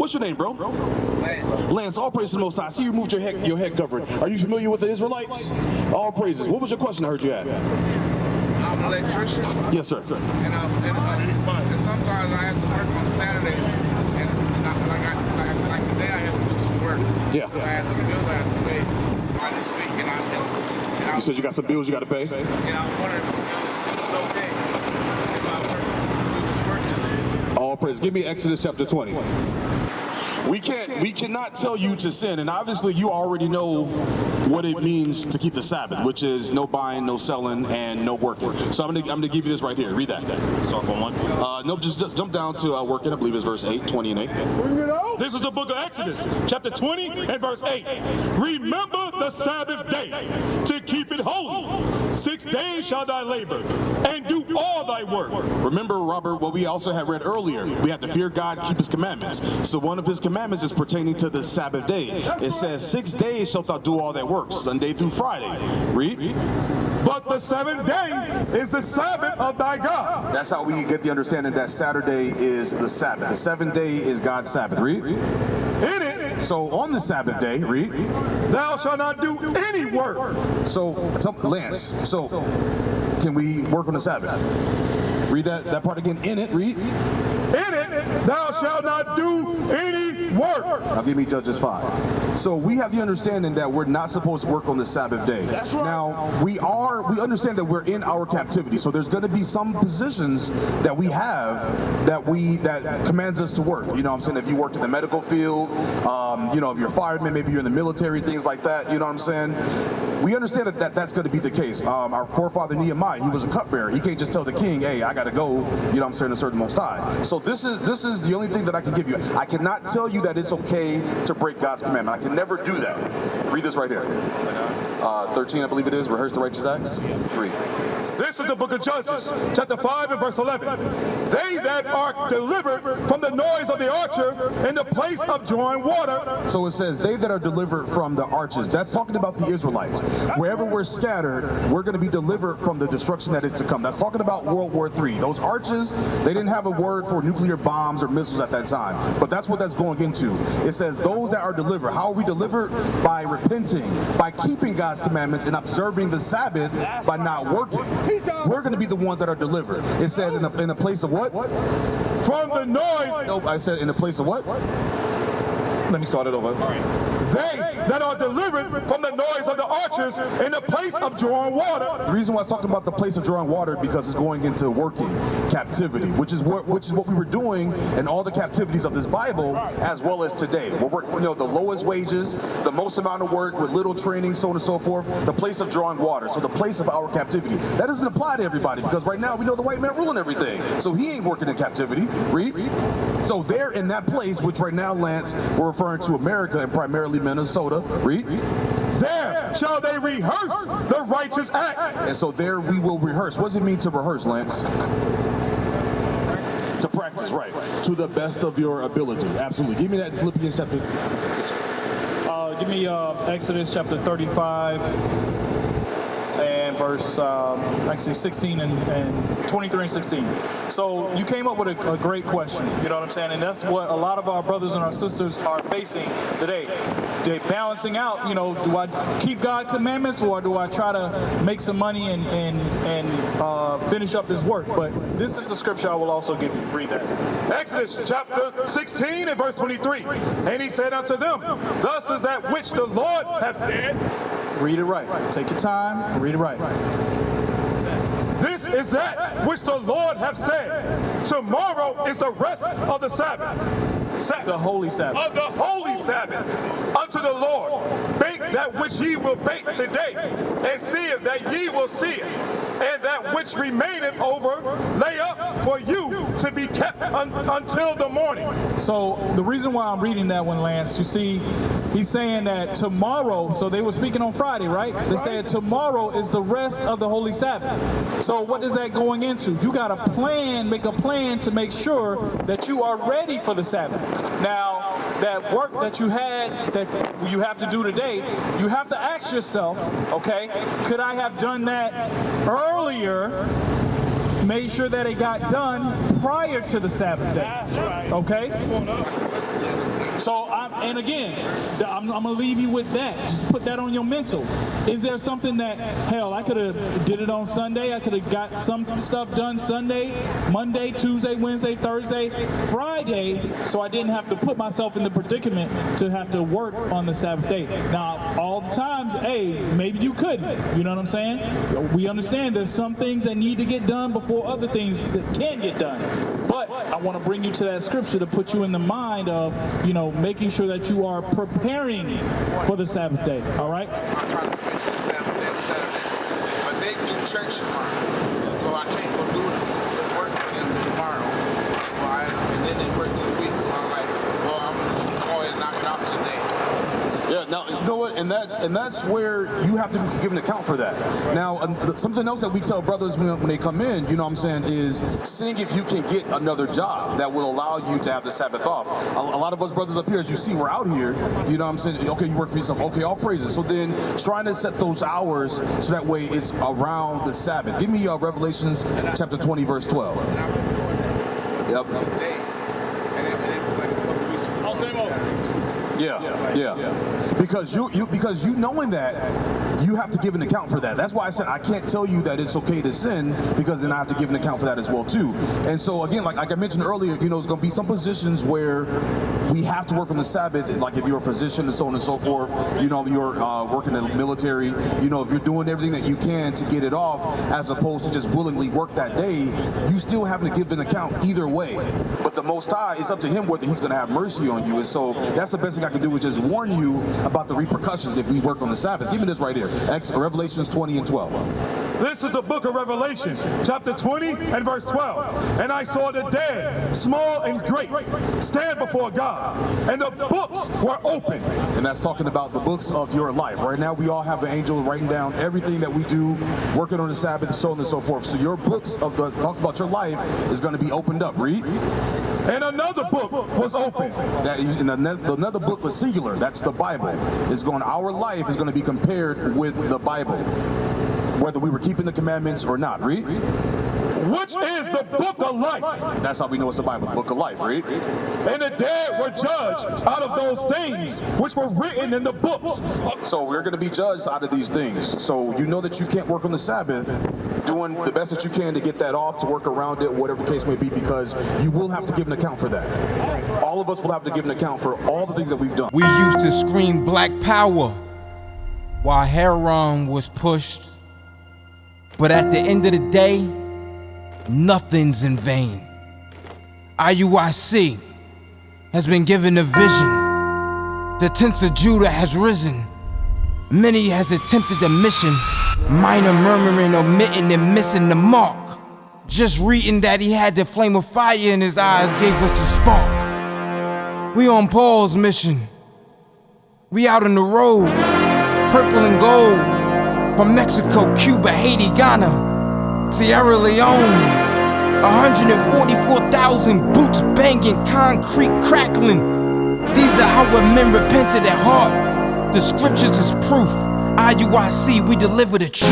What's your name, bro? Lance. All praises to the Most High. I see you moved your head covering. Are you familiar with the Israelites? All praises. What was your question I heard you had? I'm an electrician. Yes, sir. And sometimes I have to work on Saturdays. And like today, I have to do some work. Yeah. I have some bills I have to pay this week. And You said you got some bills you got to pay? And I'm wondering if it's okay if I work this work. All praise. Give me Exodus chapter 20. We cannot tell you to sin, and obviously you already know what it means to keep the Sabbath, which is no buying, no selling, and no working. So I'm gonna give you this right here. Read that. Start on one. No, just jump down to working. I believe it's verse 8, 20 and 8. This is the book of Exodus, chapter 20 and verse 8. Remember the Sabbath day to keep it holy. 6 days shall thy labor and do all thy work. Remember, Robert, what we also had read earlier. We have to fear God, keep his commandments. So one of his commandments is pertaining to the Sabbath day. It says 6 days shalt thou do all that work, Sunday through Friday. Read. But the 7th day is the Sabbath of thy God. That's how we get the understanding that Saturday is the Sabbath. The 7th day is God's Sabbath. Read. In it, So on the Sabbath day, read. thou shalt not do any work. So, Lance, so can we work on the Sabbath? Read that part again. In it, read. In it, thou shalt not do any work. Now give me Judges 5. So we have the understanding that we're not supposed to work on the Sabbath day. That's right. Now we understand that we're in our captivity. So there's going to be some positions that we have that commands us to work. You know what I'm saying? If you work in the medical field, you know, if you're a fireman, maybe you're in the military, things like that. You know what I'm saying? We understand that that's going to be the case. Our forefather Nehemiah, he was a cupbearer. He can't just tell the king, hey, I got to go, you know what I'm saying, to serve the Most High. So this is the only thing that I can give you. I cannot tell you that it's okay to break God's commandment. I can never do that. Read this right here. 13, I believe it is. Rehearse the righteous acts. Read. This is the book of Judges, chapter 5 and verse 11. They that are delivered from the noise of the archer in the place of drawing water. So it says, they that are delivered from the arches. That's talking about the Israelites. Wherever we're scattered, we're going to be delivered from the destruction that is to come. That's talking about World War III. Those arches, they didn't have a word for nuclear bombs or missiles at that time. But that's what that's going into. It says, those that are delivered. How are we delivered? By repenting, by keeping God's commandments and observing the Sabbath by not working. We're going to be the ones that are delivered. It says in the place of what? From the noise. No, I said in the place of what? Let me start it over. They that are delivered from the noise of the archers in the place of drawing water. The reason why I was talking about the place of drawing water because it's going into working captivity, which is what we were doing in all the captivities of this Bible, as well as today. We're working, you know, the lowest wages, the most amount of work with little training, so on and so forth. The place of drawing water, so the place of our captivity. That doesn't apply to everybody because right now we know the white man ruling everything, so he ain't working in captivity. Read. So they're in that place, which right now, Lance, we're referring to America and primarily Minnesota. Read. There shall they rehearse the righteous act. And so there we will rehearse. What does it mean to rehearse, Lance? To practice, right. To the best of your ability. Absolutely. Give me that Philippians chapter. Give me Exodus chapter 35 and verse, actually 16 and 23 and 16. So you came up with a great question, you know what I'm saying? And that's what a lot of our brothers and our sisters are facing today. They're balancing out, you know, do I keep God's commandments or do I try to make some money and finish up this work? But this is the scripture I will also give you. Read that. Exodus chapter 16 and verse 23. And he said unto them, thus is that which the Lord hath said. Read it right. Take your time. Read it right. This is that which the Lord hath said. Tomorrow is the rest of the Sabbath. The holy Sabbath. Of the holy Sabbath unto the Lord. Bake that which ye will bake today, and see it that ye will see it. And that which remaineth over, lay up for you to be kept until the morning. So the reason why I'm reading that one, Lance, you see, he's saying that tomorrow, so they were speaking on Friday, right? They said tomorrow is the rest of the holy Sabbath. So what is that going into? You got to make a plan to make sure that you are ready for the Sabbath. Now, that work that you had, that you have to do today, you have to ask yourself, okay, could I have done that earlier, made sure that it got done prior to the Sabbath day? Okay? So, and again, I'm going to leave you with that. Just put that on your mental. Is there something that, hell, I could have did it on Sunday. I could have got some stuff done Sunday, Monday, Tuesday, Wednesday, Thursday, Friday, so I didn't have to put myself in the predicament to have to work on the Sabbath day. Now, all the times, hey, maybe you couldn't. You know what I'm saying? We understand there's some things that need to get done before other things that can get done. But I want to bring you to that scripture to put you in the mind of, making sure that you are preparing for the Sabbath day. All right? I'm trying to get to the Sabbath day Saturday. But they do church tomorrow. So I can't go do the work for them tomorrow. And then they work this week. So I'm like, well, I'm going to go and knock it out today. Yeah, now, you know what, and that's where you have to give an account for that. Now, something else that we tell brothers when they come in, you know what I'm saying, is seeing if you can get another job that will allow you to have the Sabbath off. A lot of us brothers up here, as you see, we're out here, you know what I'm saying, okay, you work for yourself, okay, all praises. So then trying to set those hours so that way it's around the Sabbath. Give me Revelations chapter 20, verse 12. Yep. Yeah. Because you knowing that, you have to give an account for that. That's why I said I can't tell you that it's okay to sin, because then I have to give an account for that as well too. And so again, like I mentioned earlier, there's going to be some positions where we have to work on the Sabbath. Like if you're a physician and so on and so forth, you're working in the military. If you're doing everything that you can to get it off, as opposed to just willingly work that day, you still having to give an account either way. But the Most High, it's up to Him whether He's going to have mercy on you. And so that's the best thing I can do, is just warn you about the repercussions if we work on the Sabbath. Give me this right here. Revelations 20 and 12. This is the book of Revelation, chapter 20 and verse 12. And I saw the dead, small and great, stand before God, and the books were open. And that's talking about the books of your life. Right now, we all have an angel writing down everything that we do, working on the Sabbath, so on and so forth. So your books talks about your life is going to be opened up. Read. And another book was open. Another book was singular. That's the Bible. Our life is going to be compared with the Bible, whether we were keeping the commandments or not. Read. Which is the book of life. That's how we know it's the Bible, the book of life. Read. And the dead were judged out of those things which were written in the books. So we're going to be judged out of these things. So you know that you can't work on the Sabbath, doing the best that you can to get that off, to work around it, whatever the case may be, because you will have to give an account for that. All of us will have to give an account for all the things that we've done. We used to scream black power while Heron was pushed. But at the end of the day, nothing's in vain. IUIC has been given a vision. The tents of Judah has risen. Many has attempted the mission. Minor murmuring, omitting, and missing the mark. Just reading that he had the flame of fire in his eyes gave us the spark. We on Paul's mission. We out on the road, purple and gold. From Mexico, Cuba, Haiti, Ghana, Sierra Leone. 144,000 boots banging, concrete crackling. These are how men repented at heart. The scriptures is proof. IUIC, we deliver the truth.